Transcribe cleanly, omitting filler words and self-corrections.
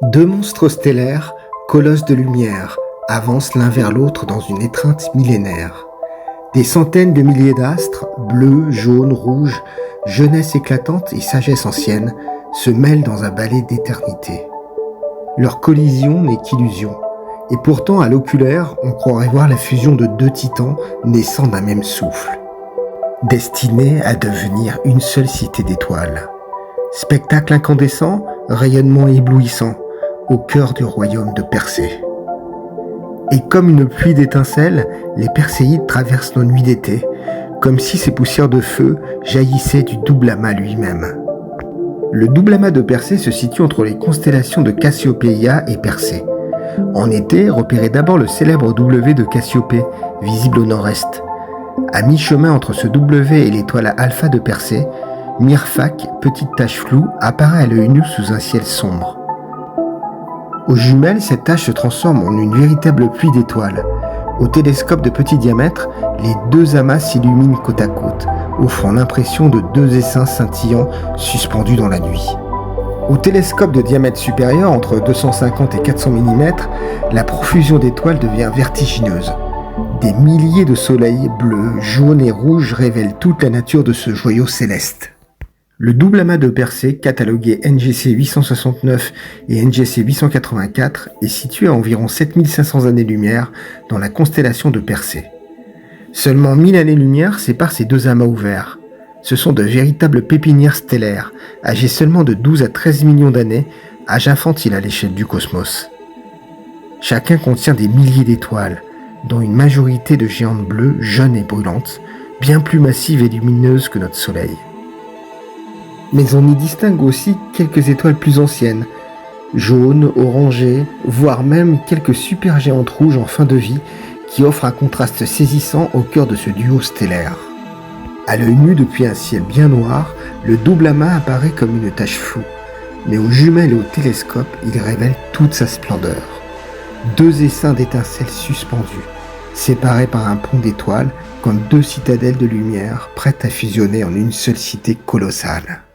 Deux monstres stellaires, colosses de lumière, avancent l'un vers l'autre dans une étreinte millénaire. Des centaines de milliers d'astres, bleus, jaunes, rouges, jeunesse éclatante et sagesse ancienne, se mêlent dans un ballet d'éternité. Leur collision n'est qu'illusion, et pourtant à l'oculaire, on croirait voir la fusion de deux titans naissant d'un même souffle, destinés à devenir une seule cité d'étoiles. Spectacle incandescent, rayonnement éblouissant, au cœur du royaume de Persée. Et comme une pluie d'étincelles, les Perséides traversent nos nuits d'été, comme si ces poussières de feu jaillissaient du double amas lui-même. Le double amas de Persée se situe entre les constellations de Cassiopéia et Persée. En été, repérez d'abord le célèbre W de Cassiopée, visible au nord-est. À mi-chemin entre ce W et l'étoile Alpha de Persée, Myrphak, petite tache floue, apparaît à l'œil nu sous un ciel sombre. Aux jumelles, cette tache se transforme en une véritable pluie d'étoiles. Au télescope de petit diamètre, les deux amas s'illuminent côte à côte, offrant l'impression de deux essaims scintillants suspendus dans la nuit. Au télescope de diamètre supérieur, entre 250 et 400 mm, la profusion d'étoiles devient vertigineuse. Des milliers de soleils bleus, jaunes et rouges révèlent toute la nature de ce joyau céleste. Le double amas de Persée, catalogué NGC 869 et NGC 884, est situé à environ 7500 années-lumière dans la constellation de Persée. Seulement 1000 années-lumière séparent ces deux amas ouverts. Ce sont de véritables pépinières stellaires, âgées seulement de 12 à 13 millions d'années, âge infantile à l'échelle du cosmos. Chacun contient des milliers d'étoiles, dont une majorité de géantes bleues, jeunes et brûlantes, bien plus massives et lumineuses que notre Soleil. Mais on y distingue aussi quelques étoiles plus anciennes, jaunes, orangées, voire même quelques supergéantes rouges en fin de vie qui offrent un contraste saisissant au cœur de ce duo stellaire. À l'œil nu depuis un ciel bien noir, le double amas apparaît comme une tache floue, mais aux jumelles et au télescope, il révèle toute sa splendeur. Deux essaims d'étincelles suspendus, séparés par un pont d'étoiles, comme deux citadelles de lumière prêtes à fusionner en une seule cité colossale.